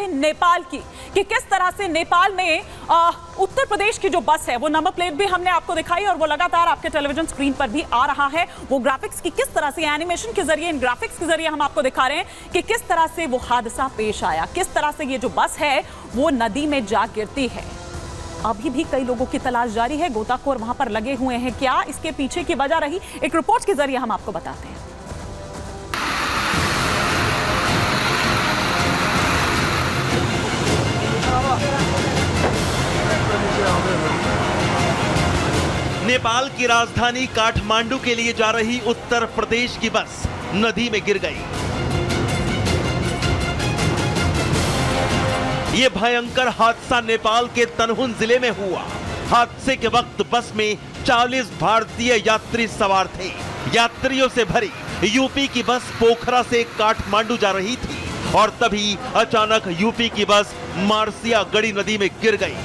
थे नेपाल की, कि किस तरह से नेपाल में उत्तर प्रदेश की जो बस है, वो नंबर प्लेट भी हमने आपको दिखाई और वो लगातार आपके टेलीविजन स्क्रीन पर भी आ रहा है। वो ग्राफिक्स की किस तरह से, एनिमेशन के जरिए, इन ग्राफिक्स के जरिए हम आपको दिखा रहे हैं कि किस तरह से वो हादसा पेश आया, किस तरह से ये जो बस है वो नदी में जा गिरती है। अभी भी कई लोगों की तलाश जारी है, गोताखोर वहां पर लगे हुए हैं। क्या इसके पीछे की वजह रही, एक रिपोर्ट के जरिए हम आपको बताते हैं। नेपाल की राजधानी काठमांडू के लिए जा रही उत्तर प्रदेश की बस नदी में गिर गई। ये भयंकर हादसा नेपाल के तनहुन जिले में हुआ। हादसे के वक्त बस में 40 भारतीय यात्री सवार थे। यात्रियों से भरी यूपी की बस पोखरा से काठमांडू जा रही थी और तभी अचानक यूपी की बस मारसिया गड़ी नदी में गिर गई।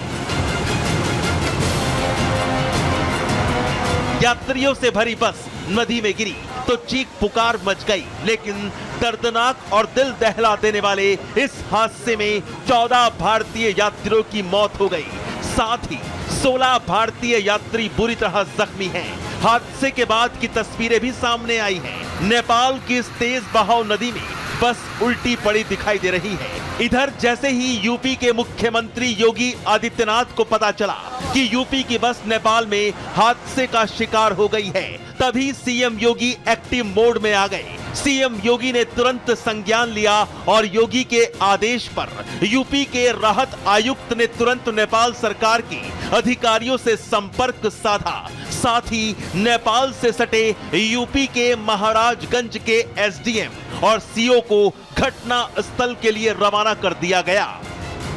यात्रियों से भरी बस नदी में गिरी तो चीख पुकार मच गई, लेकिन दर्दनाक और दिल दहला देने वाले इस हादसे में 14 भारतीय यात्रियों की मौत हो गई। साथ ही 16 भारतीय यात्री बुरी तरह जख्मी हैं। हादसे के बाद की तस्वीरें भी सामने आई हैं। नेपाल की इस तेज बहाव नदी में बस उल्टी पड़ी दिखाई दे रही है। इधर जैसे ही यूपी के मुख्यमंत्री योगी आदित्यनाथ को पता चला कि यूपी की बस नेपाल में हादसे का शिकार हो गई है, तभी सीएम योगी एक्टिव मोड में आ गए। सीएम योगी ने तुरंत संज्ञान लिया और योगी के आदेश पर यूपी के राहत आयुक्त ने तुरंत नेपाल सरकार के अधिकारियों से संपर्क साधा। साथ ही नेपाल से सटे यूपी के महाराजगंज के एसडीएम और सीओ को घटना स्थल के लिए रवाना कर दिया गया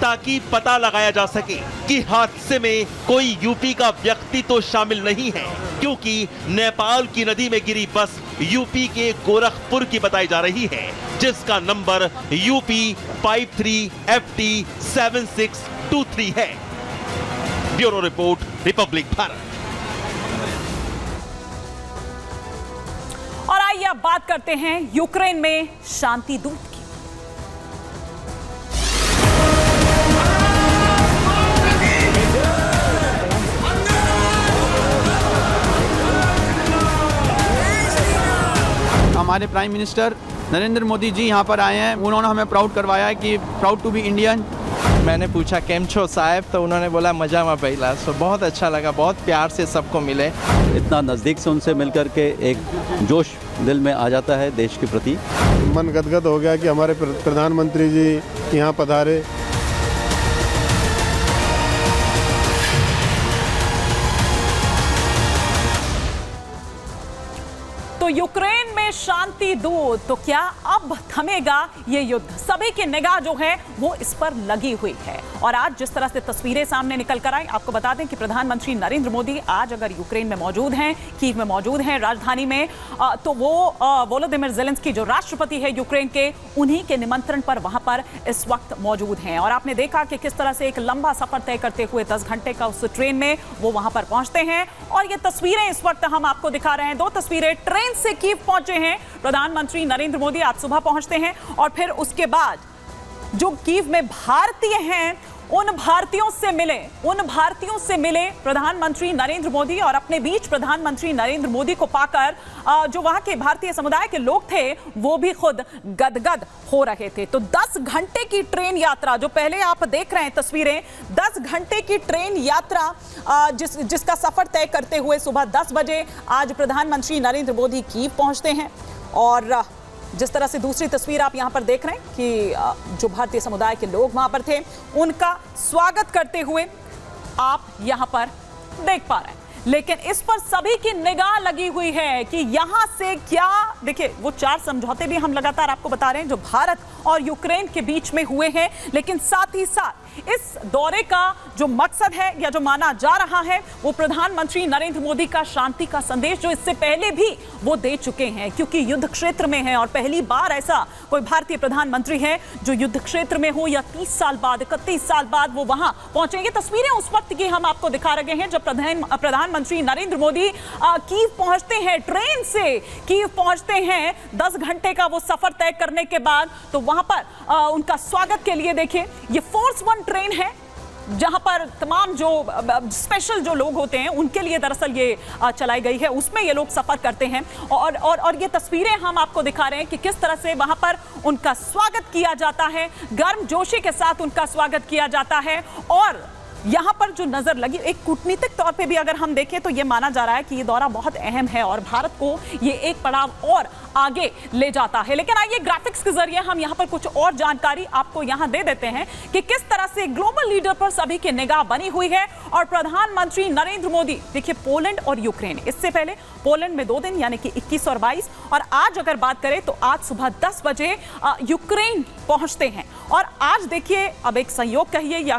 ताकि पता लगाया जा सके कि हादसे में कोई यूपी का व्यक्ति तो शामिल नहीं है, क्योंकि नेपाल की नदी में गिरी बस यूपी के गोरखपुर की बताई जा रही है, जिसका नंबर यूपी 53FT 7623 है। Bureau report, Republic Bharat. और आइए अब बात करते हैं यूक्रेन में शांति दूत की। हमारे प्राइम मिनिस्टर नरेंद्र मोदी जी यहाँ पर आए हैं। उन्होंने हमें प्राउड करवाया है कि प्राउड टू बी इंडियन। मैंने पूछा केम छो साहब, तो उन्होंने बोला मजा में पहला। सो बहुत अच्छा लगा, बहुत प्यार से सबको मिले। इतना नज़दीक से उनसे मिलकर के एक जोश दिल में आ जाता है देश के प्रति। मन गदगद हो गया कि हमारे प्रधानमंत्री जी यहाँ पधारे। तो यूक्रेन में शांति दूत, तो क्या अब थमेगा ये युद्ध? सभी की निगाह जो है वो इस पर लगी हुई है। और आज जिस तरह से तस्वीरें सामने निकल कर आई, आपको बता दें कि प्रधानमंत्री नरेंद्र मोदी आज अगर यूक्रेन में मौजूद हैं, कीव में मौजूद हैं, राजधानी में, तो वो वोलोदिमिर ज़ेलेंस्की जो राष्ट्रपति है यूक्रेन के, उन्हीं के निमंत्रण पर वहां पर इस वक्त मौजूद हैं। और आपने देखा कि किस तरह से एक लंबा सफर तय करते हुए 10 घंटे का उस ट्रेन में वो वहां पर पहुंचते हैं। और ये तस्वीरें इस वक्त हम आपको दिखा रहे हैं, 2 तस्वीरें। ट्रेन से कीव पहुंचे हैं प्रधानमंत्री नरेंद्र मोदी, आज सुबह पहुंचते हैं और फिर उसके बाद जो कीव में भारतीय हैं उन भारतीयों से मिले प्रधानमंत्री नरेंद्र मोदी। और अपने बीच प्रधानमंत्री नरेंद्र मोदी को पाकर जो वहां के भारतीय समुदाय के लोग थे वो भी खुद गदगद हो रहे थे। तो 10 घंटे की ट्रेन यात्रा, जो पहले आप देख रहे हैं तस्वीरें, 10 घंटे की ट्रेन यात्रा जिसका सफर तय करते हुए सुबह 10 बजे आज प्रधानमंत्री नरेंद्र मोदी कीव पहुंचते हैं। और जिस तरह से दूसरी तस्वीर आप यहां पर देख रहे हैं कि जो भारतीय समुदाय के लोग वहां पर थे, उनका स्वागत करते हुए आप यहां पर देख पा रहे हैं। लेकिन इस पर सभी की निगाह लगी हुई है कि यहां से क्या, देखिए वो 4 समझौते भी हम लगातार आपको बता रहे हैं जो भारत और यूक्रेन के बीच में हुए हैं, लेकिन साथ ही साथ इस दौरे का जो मकसद है या जो माना जा रहा है वो प्रधानमंत्री नरेंद्र मोदी का शांति का संदेश, जो इससे पहले भी वो दे चुके हैं, क्योंकि युद्ध क्षेत्र में है और पहली बार ऐसा कोई भारतीय प्रधानमंत्री है जो युद्ध क्षेत्र में हो, या 30 साल बाद, 31 साल बाद वो वहां पहुंचेंगे। तस्वीरें उस वक्त की हम आपको दिखा रहे हैं जब प्रधानमंत्री प्रधानमंत्री नरेंद्र मोदी कीव पहुंचते हैं, ट्रेन से कीव पहुंचते हैं 10 घंटे का वो सफर तय करने के बाद, तो वहां पर उनका स्वागत के लिए देखिए ये फोर्स वन ट्रेन है, जहां पर तमाम जो स्पेशल जो लोग होते हैं उनके लिए दरअसल ये चलाई गई है, उसमें ये लोग सफर करते हैं। और ये तस्वीरें हम आपको दिखा रहे हैं कि किस तरह से वहां पर उनका स्वागत किया जाता है, गर्मजोशी के साथ उनका स्वागत किया जाता है। और यहाँ पर जो नजर लगी, एक कूटनीतिक तौर पे भी अगर हम देखें तो ये माना जा रहा है कि ये दौरा बहुत अहम है और भारत को ये एक पड़ाव और आगे ले जाता है। लेकिन आइए ग्राफिक्स के जरिए हम यहाँ पर कुछ और जानकारी आपको यहाँ दे देते हैं कि किस तरह से ग्लोबल लीडर पर सभी की निगाह बनी हुई है। और प्रधानमंत्री नरेंद्र मोदी देखिए, पोलैंड और यूक्रेन, इससे पहले पोलैंड में 2 दिन यानी कि 21 और 22, और आज अगर बात करें तो आज सुबह 10 बजे यूक्रेन पहुंचते हैं। और आज देखिए, अब एक संयोग कहिए या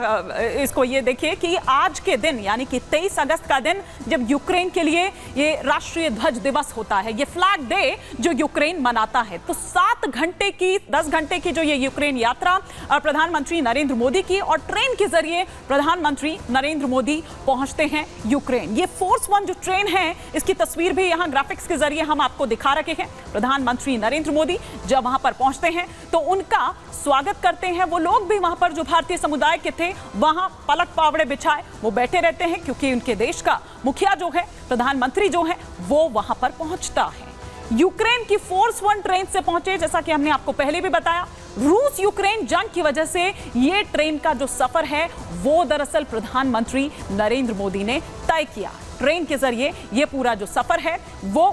इसको ये देखिए कि आज के दिन यानी कि 23 अगस्त का दिन जब यूक्रेन के लिए ये राष्ट्रीय ध्वज दिवस होता है, ये फ्लैग डे जो यूक्रेन मनाता है, तो 10 घंटे की जो ये यूक्रेन यात्रा प्रधानमंत्री नरेंद्र मोदी की, और ट्रेन के जरिए प्रधानमंत्री नरेंद्र मोदी पहुंचते हैं यूक्रेन। ये फोर्स वन जो ट्रेन है, इसकी तस्वीर भी यहाँ ग्राफिक्स के जरिए हम आपको दिखा रखे हैं। प्रधानमंत्री नरेंद्र मोदी जब वहां पर पहुंचते हैं तो उनका स्वागत करते हैं वो लोग भी, वहां पर जो भारतीय समुदाय के थे वहां पलक पावड़े बिछाए वो बैठे रहते हैं, क्योंकि उनके देश का मुखिया जो है, प्रधानमंत्री जो है, वो वहां पर पहुंचता है। यूक्रेन की फोर्स वन ट्रेन से पहुंचे, जैसा कि हमने आपको पहले भी बताया। रूस यूक्रेन जंग की वजह से ये ट्रेन का जो सफर है वो दरअसल प्रधानमंत्री नरेंद्र मोदी ने तय किया। ट्रेन के जरिए ये पूरा जो सफर है वो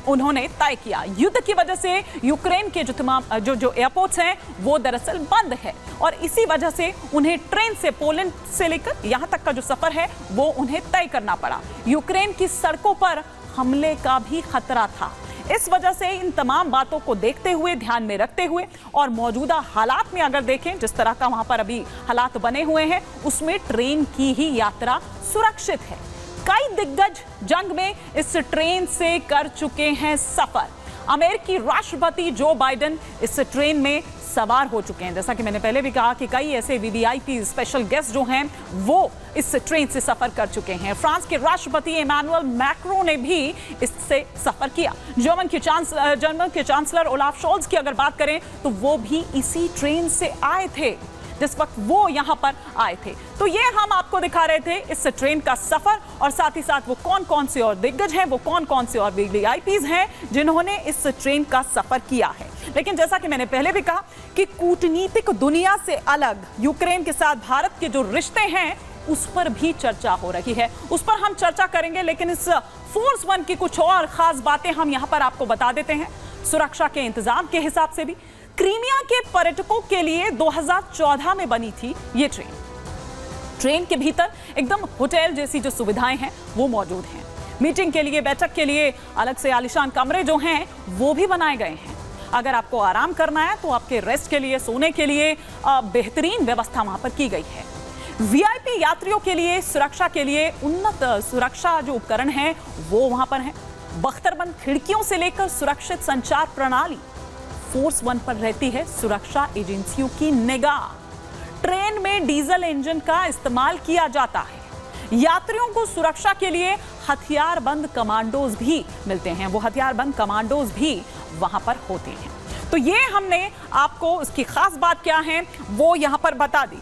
उन्होंने तय किया। युद्ध की वजह से यूक्रेन के जो तमाम जो एयरपोर्ट्स हैं वो दरअसल बंद है, और इसी वजह से उन्हें ट्रेन से पोलैंड से लेकर यहाँ तक का जो सफर है वो उन्हें तय करना पड़ा। यूक्रेन की सड़कों पर हमले का भी खतरा था। इस वजह से इन तमाम बातों को देखते हुए, ध्यान में रखते हुए, और मौजूदा हालात में अगर देखें जिस तरह का वहां पर अभी हालात बने हुए हैं, उसमें ट्रेन की ही यात्रा सुरक्षित है। कई दिग्गज जंग में इस ट्रेन से कर चुके हैं सफर। अमेरिकी राष्ट्रपति जो बाइडेन इस ट्रेन में सवार हो चुके हैं। जैसा कि मैंने पहले भी कहा कि कई ऐसे वीवीआईपी स्पेशल गेस्ट जो हैं वो इस ट्रेन से सफर कर चुके हैं। फ्रांस के राष्ट्रपति इमैनुअल मैक्रों ने भी इससे सफर किया। जर्मन के चांसलर ओलाफ शोल्ज की अगर बात करें तो वो भी इसी ट्रेन से आए थे जिस वक्त वो यहाँ पर आए थे। तो ये हम आपको दिखा रहे थे इस ट्रेन का सफर, और साथ ही साथ वो कौन कौन से और दिग्गज हैं, वो कौन कौन से और वीवीआईपीज हैं जिन्होंने इस ट्रेन का सफर किया है। लेकिन जैसा कि मैंने पहले भी कहा कि कूटनीतिक दुनिया से अलग यूक्रेन के साथ भारत के जो रिश्ते हैं उस पर भी चर्चा हो रही है, उस पर हम चर्चा करेंगे। लेकिन इस फोर्स वन की कुछ और खास बातें हम यहाँ पर आपको बता देते हैं। सुरक्षा के इंतजाम के हिसाब से भी क्रीमिया के पर्यटकों के लिए 2014 में बनी थी ये ट्रेन। ट्रेन के भीतर एकदम होटल जैसी जो सुविधाएं हैं वो मौजूद हैं। मीटिंग के लिए, बैठक के लिए अलग से आलीशान कमरे जो हैं वो भी बनाए गए हैं। अगर आपको आराम करना है तो आपके रेस्ट के लिए, सोने के लिए बेहतरीन व्यवस्था वहां पर की गई है। वीआईपी यात्रियों के लिए, सुरक्षा के लिए उन्नत सुरक्षा जो उपकरण हैं वो वहां पर हैं। बख्तरबंद खिड़कियों से लेकर सुरक्षित संचार प्रणाली, फोर्स वन पर रहती है सुरक्षा एजेंसियों की निगाह। ट्रेन में डीजल इंजन का इस्तेमाल किया जाता है। यात्रियों को सुरक्षा के लिए हथियारबंद कमांडोज भी मिलते हैं, वो हथियारबंद कमांडोज भी वहां पर होते हैं। तो ये हमने आपको इसकी खास बात क्या है वो यहां पर बता दी।